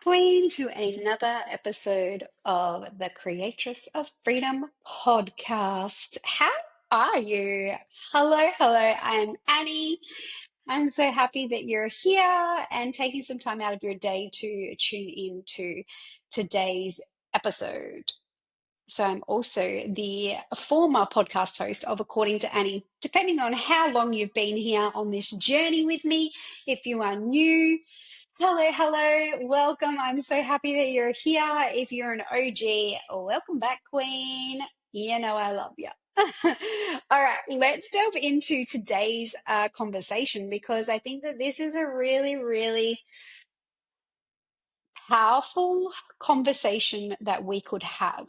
Queen, to another episode of the Creatress of Freedom Podcast. How are you? Hello, hello. I'm Annie. I'm so happy that you're here and taking some time out of your day to tune in to today's episode. So I'm also the former podcast host of According to Annie. Depending on how long you've been here on this journey with me, if you are new, hello, hello, welcome. I'm so happy that you're here. If you're an OG, welcome back, Queen. You know I love you. All right, let's delve into today's conversation because I think that this is a really, really powerful conversation that we could have.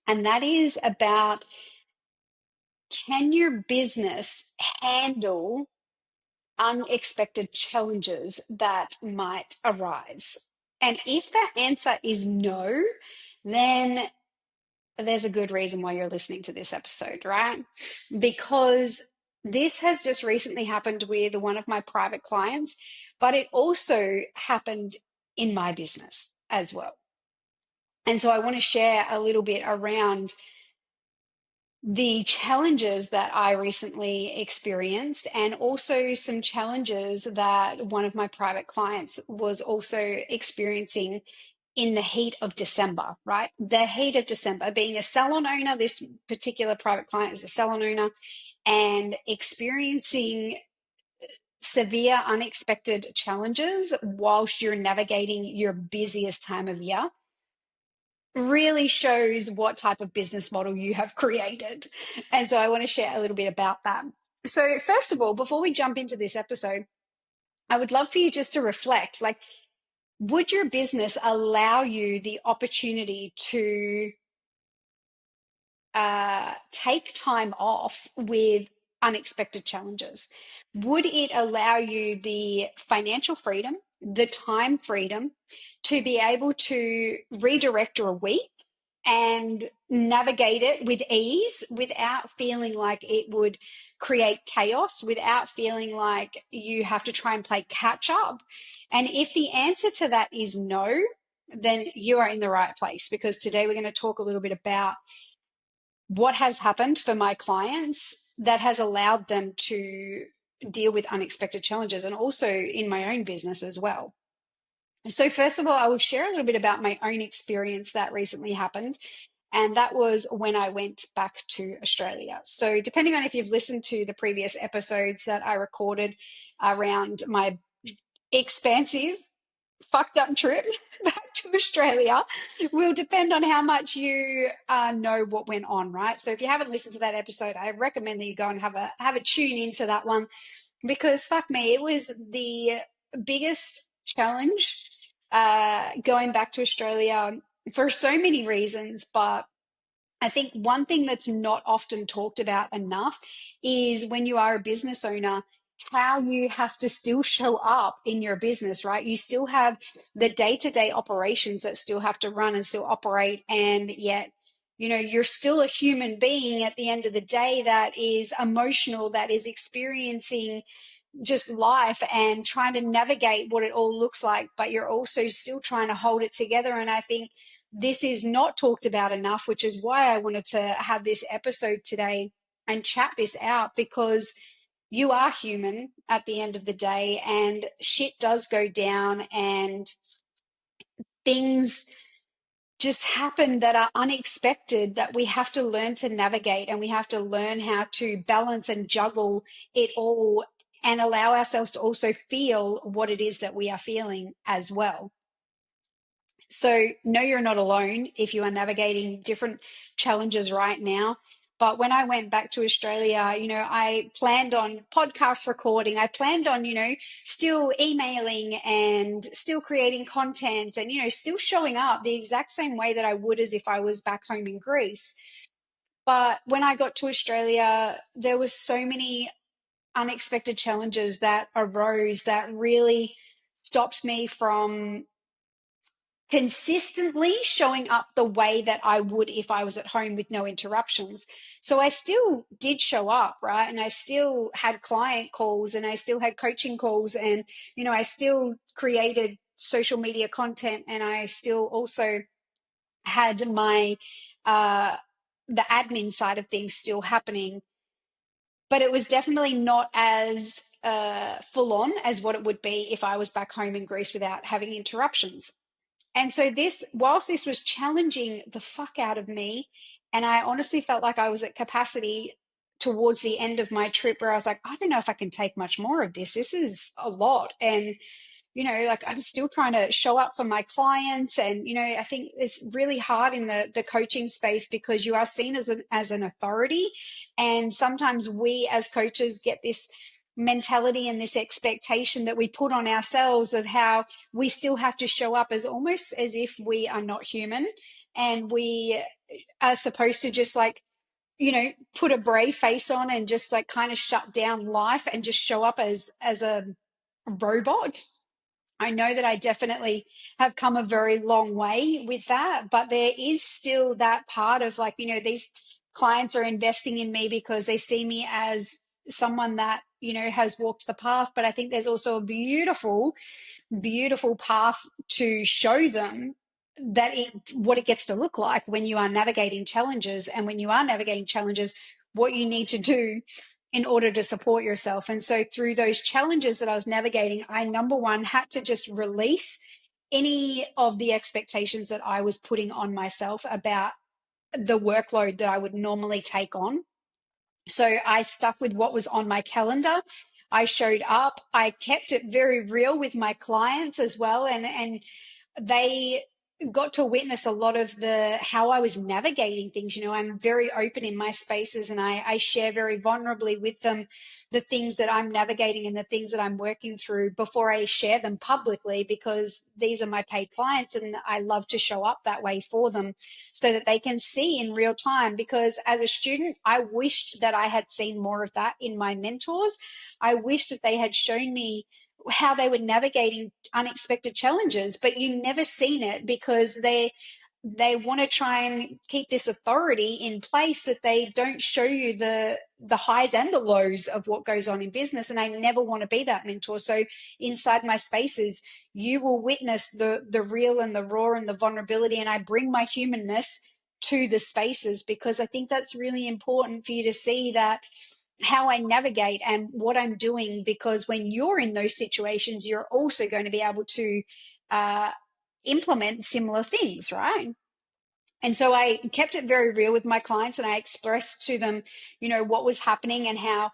And that is about, can your business handle unexpected challenges that might arise? And if that answer is no, then there's a good reason why you're listening to this episode, right? Because this has just recently happened with one of my private clients, but it also happened in my business as well. And so I want to share a little bit around the challenges that I recently experienced, and also some challenges that one of my private clients was also experiencing in the heat of December, right? The heat of December, being a salon owner, this particular private client is a salon owner, and experiencing severe unexpected challenges whilst you're navigating your busiest time of year really shows what type of business model you have created. And so I want to share a little bit about that. So first of all, before we jump into this episode, I would love for you just to reflect, like, would your business allow you the opportunity to take time off with unexpected challenges? Would it allow you the financial freedom, the time freedom to be able to redirect your week and navigate it with ease without feeling like it would create chaos, without feeling like you have to try and play catch up? And if the answer to that is no, then you are in the right place, because today we're going to talk a little bit about what has happened for my clients that has allowed them to deal with unexpected challenges, and also in my own business as well. So first of all, I will share a little bit about my own experience that recently happened. And that was when I went back to Australia. So depending on if you've listened to the previous episodes that I recorded around my expansive fucked up trip back to Australia, will depend on how much you know what went on, right? So if you haven't listened to that episode, I recommend that you go and have a tune into that one, because fuck me, it was the biggest challenge going back to Australia for so many reasons. But I think one thing that's not often talked about enough is, when you are a business owner, how you have to still show up in your business, right? You still have the day-to-day operations that still have to run and still operate. And yet, you're still a human being at the end of the day that is emotional, that is experiencing just life and trying to navigate what it all looks like, but you're also still trying to hold it together. And I think this is not talked about enough, which is why I wanted to have this episode today and chat this out, because you are human at the end of the day, and shit does go down, and things just happen that are unexpected, that we have to learn to navigate, and we have to learn how to balance and juggle it all, and allow ourselves to also feel what it is that we are feeling as well. So no, you're not alone if you are navigating different challenges right now. But when I went back to Australia, I planned on podcast recording. I planned on, still emailing and still creating content and, still showing up the exact same way that I would as if I was back home in Greece. But when I got to Australia, there were so many unexpected challenges that arose that really stopped me from consistently showing up the way that I would if I was at home with no interruptions. So I still did show up, right? And I still had client calls, and I still had coaching calls, and, I still created social media content, and I still also had my uh, the admin side of things still happening, but it was definitely not as full on as what it would be if I was back home in Greece without having interruptions. And so this, whilst this was challenging the fuck out of me, and I honestly felt like I was at capacity towards the end of my trip where I was like, I don't know if I can take much more of this. This is a lot. And like I'm still trying to show up for my clients. And, I think it's really hard in the coaching space because you are seen as an authority. And sometimes we as coaches get this mentality and this expectation that we put on ourselves of how we still have to show up as almost as if we are not human, and we are supposed to just like, put a brave face on and just like kind of shut down life and just show up as a robot. I know that I definitely have come a very long way with that, but there is still that part of like, these clients are investing in me because they see me as someone that, has walked the path. But I think there's also a beautiful, beautiful path to show them what it gets to look like when you are navigating challenges, and when you are navigating challenges, what you need to do in order to support yourself. And so through those challenges that I was navigating, I, number one, had to just release any of the expectations that I was putting on myself about the workload that I would normally take on. So I stuck with what was on my calendar. I showed up. I kept it very real with my clients as well. And they got to witness a lot of how I was navigating things. I'm very open in my spaces, and I share very vulnerably with them the things that I'm navigating and the things that I'm working through before I share them publicly, because these are my paid clients and I love to show up that way for them so that they can see in real time. Because as a student, I wished that I had seen more of that in my mentors. I wished that they had shown me how they were navigating unexpected challenges, but you never seen it because they want to try and keep this authority in place, that they don't show you the highs and the lows of what goes on in business. And I never want to be that mentor. So inside my spaces, you will witness the real and the raw and the vulnerability, and I bring my humanness to the spaces, because I think that's really important for you to see that how I navigate and what I'm doing, because when you're in those situations, you're also going to be able to implement similar things, right? And so I kept it very real with my clients, and I expressed to them, what was happening and how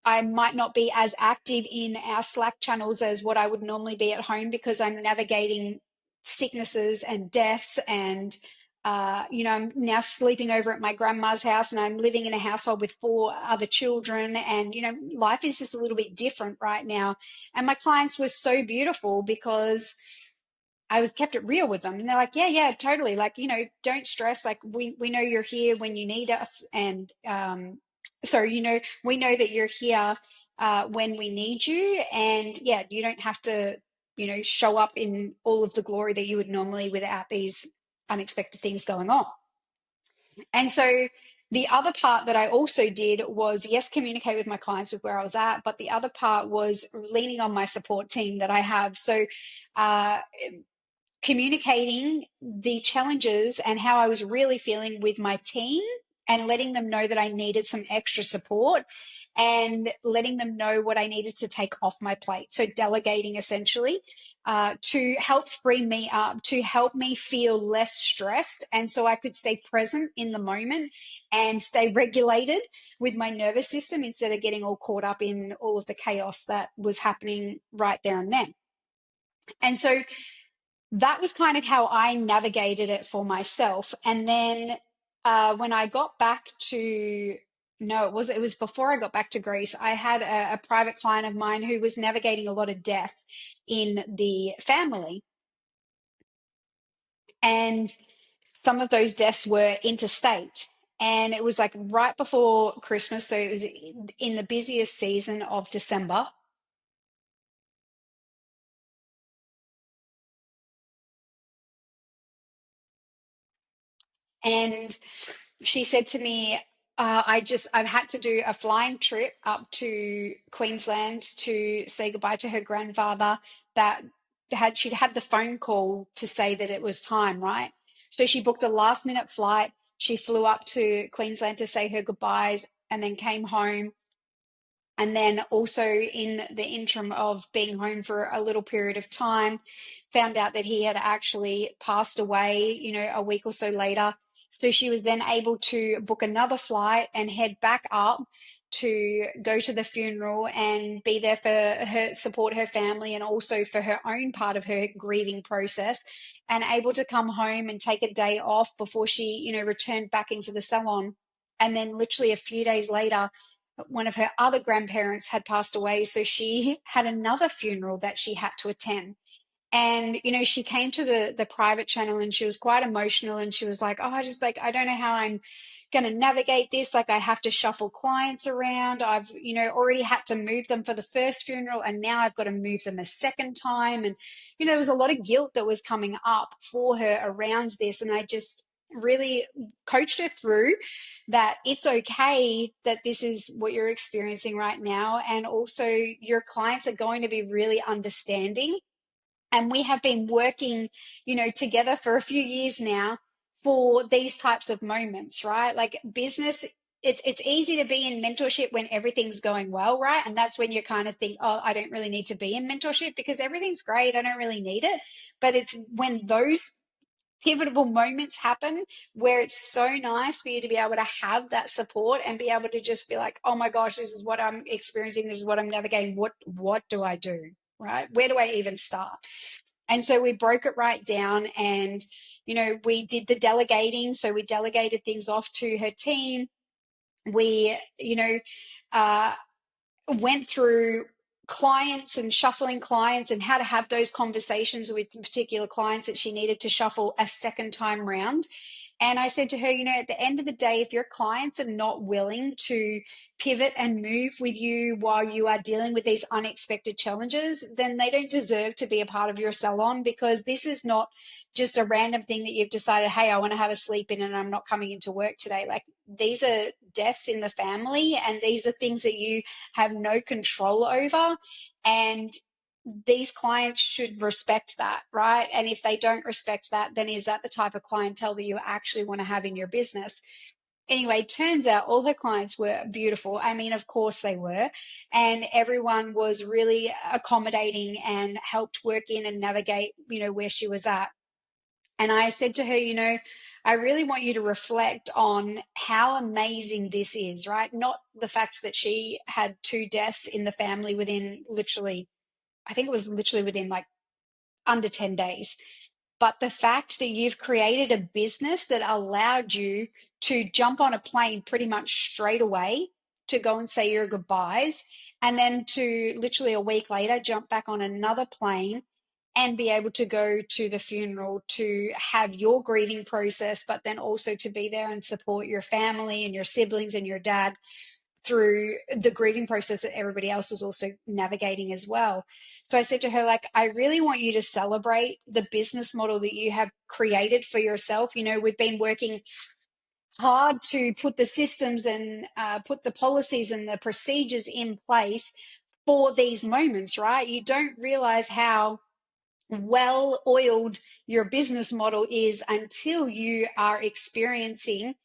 I might not be as active in our Slack channels as what I would normally be at home, because I'm navigating sicknesses and deaths. And I'm now sleeping over at my grandma's house, and I'm living in a household with 4 other children. And, life is just a little bit different right now. And my clients were so beautiful because I was kept it real with them. And they're like, yeah, totally. Like, don't stress. Like, we know you're here when you need us. And so, we know that you're here when we need you. And yeah, you don't have to, show up in all of the glory that you would normally without these unexpected things going on. And so the other part that I also did was, yes, communicate with my clients with where I was at, but the other part was leaning on my support team that I have. So communicating the challenges and how I was really feeling with my team, and letting them know that I needed some extra support, and letting them know what I needed to take off my plate. So delegating, essentially, to help free me up, to help me feel less stressed. And so I could stay present in the moment and stay regulated with my nervous system, instead of getting all caught up in all of the chaos that was happening right there and then. And so that was kind of how I navigated it for myself. And then when I got back to, no, it was before I got back to Greece, I had a private client of mine who was navigating a lot of death in the family. And some of those deaths were interstate. And it was like right before Christmas. So it was in the busiest season of December. And she said to me, I've had to do a flying trip up to Queensland to say goodbye to her grandfather that she'd had the phone call to say that it was time, right? So she booked a last minute flight. She flew up to Queensland to say her goodbyes and then came home. And then also in the interim of being home for a little period of time, found out that he had actually passed away, a week or so later. So she was then able to book another flight and head back up to go to the funeral and be there for her, support her family, and also for her own part of her grieving process, and able to come home and take a day off before she, returned back into the salon. And then literally a few days later, one of her other grandparents had passed away. So she had another funeral that she had to attend. And, she came to the private channel and she was quite emotional. And she was like, oh, I don't know how I'm going to navigate this. Like, I have to shuffle clients around. I've, already had to move them for the first funeral, and now I've got to move them a second time. And, there was a lot of guilt that was coming up for her around this. And I just really coached her through that it's okay that this is what you're experiencing right now. And also, your clients are going to be really understanding. And we have been working, together for a few years now for these types of moments, right? Like business, it's easy to be in mentorship when everything's going well, right? And that's when you kind of think, oh, I don't really need to be in mentorship because everything's great. I don't really need it. But it's when those pivotal moments happen where it's so nice for you to be able to have that support and be able to just be like, oh my gosh, this is what I'm experiencing, this is what I'm navigating, what do I do, right? Where do I even start? And so we broke it right down, and we did the delegating. So we delegated things off to her team. We went through clients and shuffling clients and how to have those conversations with particular clients that she needed to shuffle a second time round. And I said to her, at the end of the day, if your clients are not willing to pivot and move with you while you are dealing with these unexpected challenges, then they don't deserve to be a part of your salon, because this is not just a random thing that you've decided, hey, I want to have a sleep in and I'm not coming into work today. Like, these are deaths in the family, and these are things that you have no control over. And these clients should respect that, right? And if they don't respect that, then is that the type of clientele that you actually want to have in your business? Anyway, turns out all her clients were beautiful. I mean, of course they were. And everyone was really accommodating and helped work in and navigate, where she was at. And I said to her, I really want you to reflect on how amazing this is, right? Not the fact that she had 2 deaths in the family within I think it was literally within like under 10 days. But the fact that you've created a business that allowed you to jump on a plane pretty much straight away to go and say your goodbyes, and then to literally a week later jump back on another plane and be able to go to the funeral, to have your grieving process, but then also to be there and support your family and your siblings and your dad through the grieving process that everybody else was also navigating as well. So I said to her, like, I really want you to celebrate the business model that you have created for yourself. We've been working hard to put the systems and put the policies and the procedures in place for these moments, right? You don't realize how well oiled your business model is until you are experiencing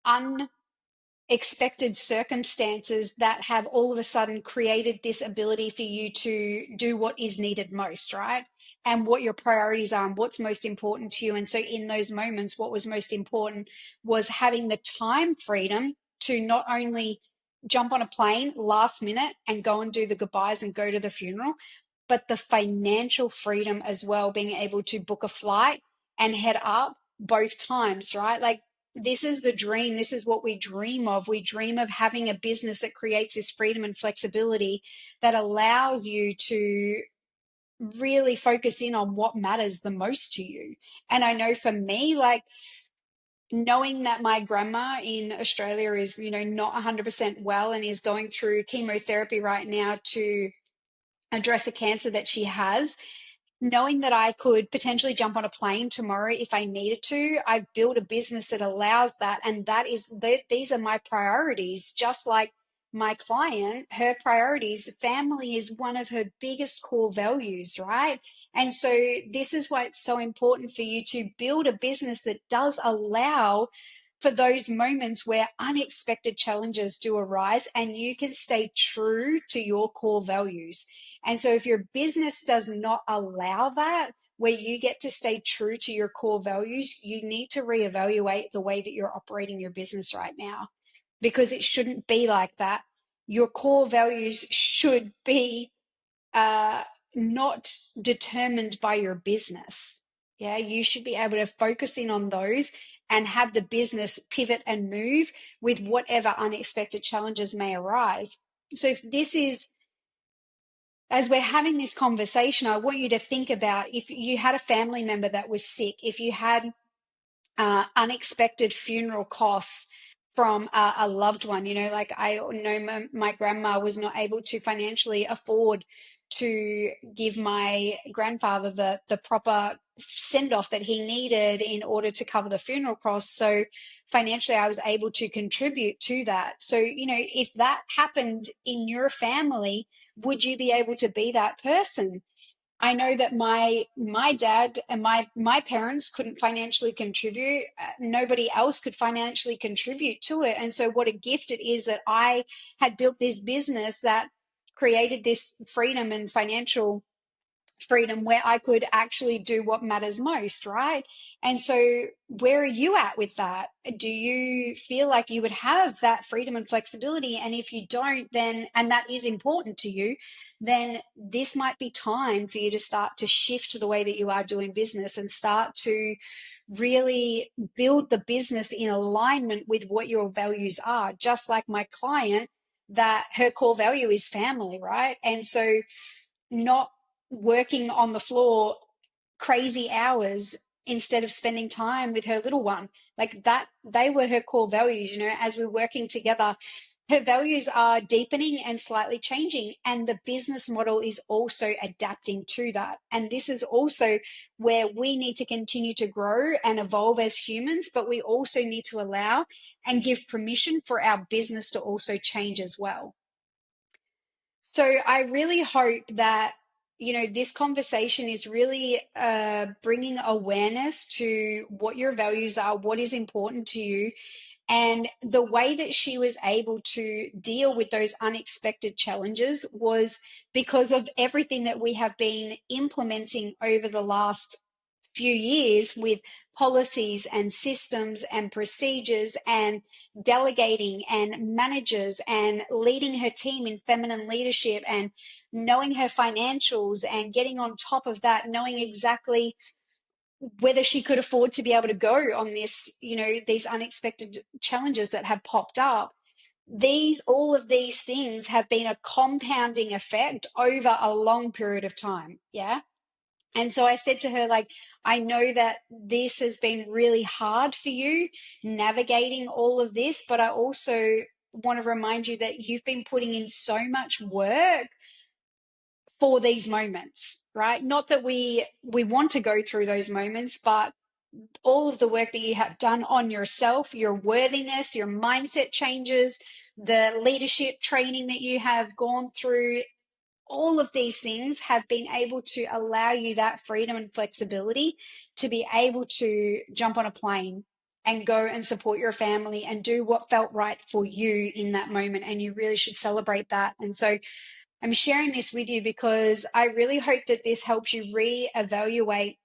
unexpected circumstances that have all of a sudden created this ability for you to do what is needed most, right? And what your priorities are and what's most important to you. And so in those moments, what was most important was having the time freedom to not only jump on a plane last minute and go and do the goodbyes and go to the funeral, but the financial freedom as well, being able to book a flight and head up both times, right? Like, this is the dream. This is what we dream of. We dream of having a business that creates this freedom and flexibility that allows you to really focus in on what matters the most to you. And I know for me, like, knowing that my grandma in Australia is, not 100% well and is going through chemotherapy right now to address a cancer that she has, knowing that I could potentially jump on a plane tomorrow if I needed to, I've built a business that allows that. And these are my priorities, just like my client, her priorities, family is one of her biggest core values, right? And so this is why it's so important for you to build a business that does allow for those moments where unexpected challenges do arise and you can stay true to your core values. And so if your business does not allow that, where you get to stay true to your core values, you need to reevaluate the way that you're operating your business right now, because it shouldn't be like that. Your core values should be uh, not determined by your business. Yeah, you should be able to focus in on those and have the business pivot and move with whatever unexpected challenges may arise. So, if this is, as we're having this conversation, I want you to think about if you had a family member that was sick, if you had unexpected funeral costs from a loved one. You know, like I know my grandma was not able to financially afford to give my grandfather the proper send off that he needed in order to cover the funeral costs. So financially, I was able to contribute to that. So, you know, if that happened in your family, would you be able to be that person? I know that my dad and my parents couldn't financially contribute. Nobody else could financially contribute to it. And so what a gift it is that I had built this business that created this freedom and financial freedom where I could actually do what matters most, right? And so, where are you at with that? Do you feel like you would have that freedom and flexibility? And if you don't, then, and that is important to you, then this might be time for you to start to shift the way that you are doing business and start to really build the business in alignment with what your values are. Just like my client, that her core value is family, right? And so, not working on the floor crazy hours instead of spending time with her little one, like that, they were her core values. You know, as we're working together, her values are deepening and slightly changing, and the business model is also adapting to that. And this is also where we need to continue to grow and evolve as humans, but we also need to allow and give permission for our business to also change as well. So I really hope that, you know, this conversation is really bringing awareness to what your values are, what is important to you, and the way that she was able to deal with those unexpected challenges was because of everything that we have been implementing over the last few years with policies and systems and procedures and delegating and managers and leading her team in feminine leadership and knowing her financials and getting on top of that, knowing exactly whether she could afford to be able to go on this, you know, these unexpected challenges that have popped up. All of these things have been a compounding effect over a long period of time. Yeah. And so I said to her, like, I know that this has been really hard for you navigating all of this, but I also want to remind you that you've been putting in so much work for these moments, right? Not that we want to go through those moments, but all of the work that you have done on yourself, your worthiness, your mindset changes, the leadership training that you have gone through, all of these things have been able to allow you that freedom and flexibility to be able to jump on a plane and go and support your family and do what felt right for you in that moment. And you really should celebrate that. And so I'm sharing this with you because I really hope that this helps you reevaluate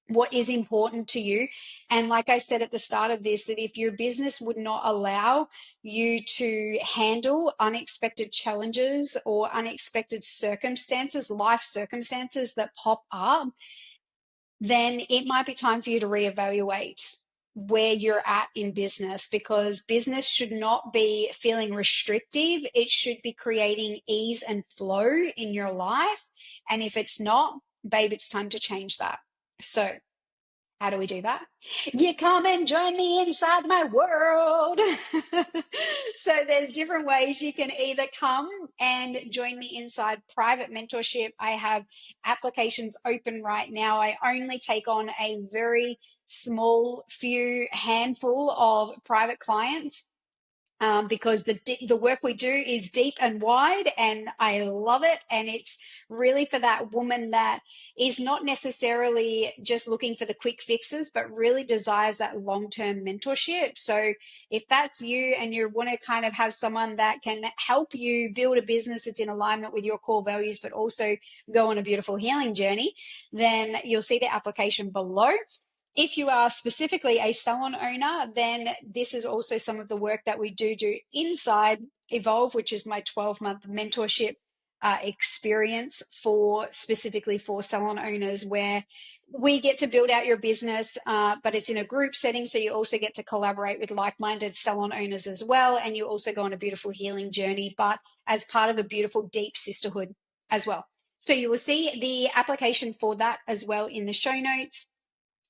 what is important to you. And like I said at the start of this, that if your business would not allow you to handle unexpected challenges or unexpected circumstances, life circumstances that pop up, then it might be time for you to reevaluate where you're at in business, because business should not be feeling restrictive. It should be creating ease and flow in your life. And if it's not, babe, it's time to change that. So how do we do that? You come and join me inside my world. So there's different ways you can either come and join me inside private mentorship. I have applications open right now. I only take on a very small few handful of private clients. because the work we do is deep and wide, and I love it. And it's really for that woman that is not necessarily just looking for the quick fixes, but really desires that long-term mentorship. So if that's you and you want to kind of have someone that can help you build a business that's in alignment with your core values, but also go on a beautiful healing journey, then you'll see the application below. If you are specifically a salon owner, then this is also some of the work that we do inside Evolve, which is my 12-month mentorship experience specifically for salon owners, where we get to build out your business, but it's in a group setting. So you also get to collaborate with like-minded salon owners as well. And you also go on a beautiful healing journey, but as part of a beautiful, deep sisterhood as well. So you will see the application for that as well in the show notes.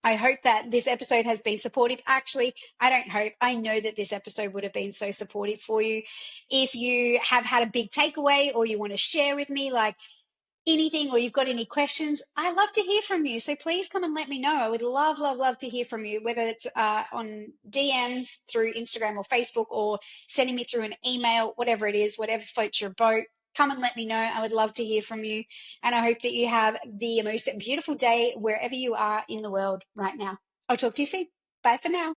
I hope that this episode has been supportive. Actually, I don't hope. I know that this episode would have been so supportive for you. If you have had a big takeaway or you want to share with me like anything, or you've got any questions, I love to hear from you. So please come and let me know. I would love, love, love to hear from you, whether it's on DMs through Instagram or Facebook, or sending me through an email, whatever it is, whatever floats your boat. Come and let me know. I would love to hear from you. And I hope that you have the most beautiful day wherever you are in the world right now. I'll talk to you soon. Bye for now.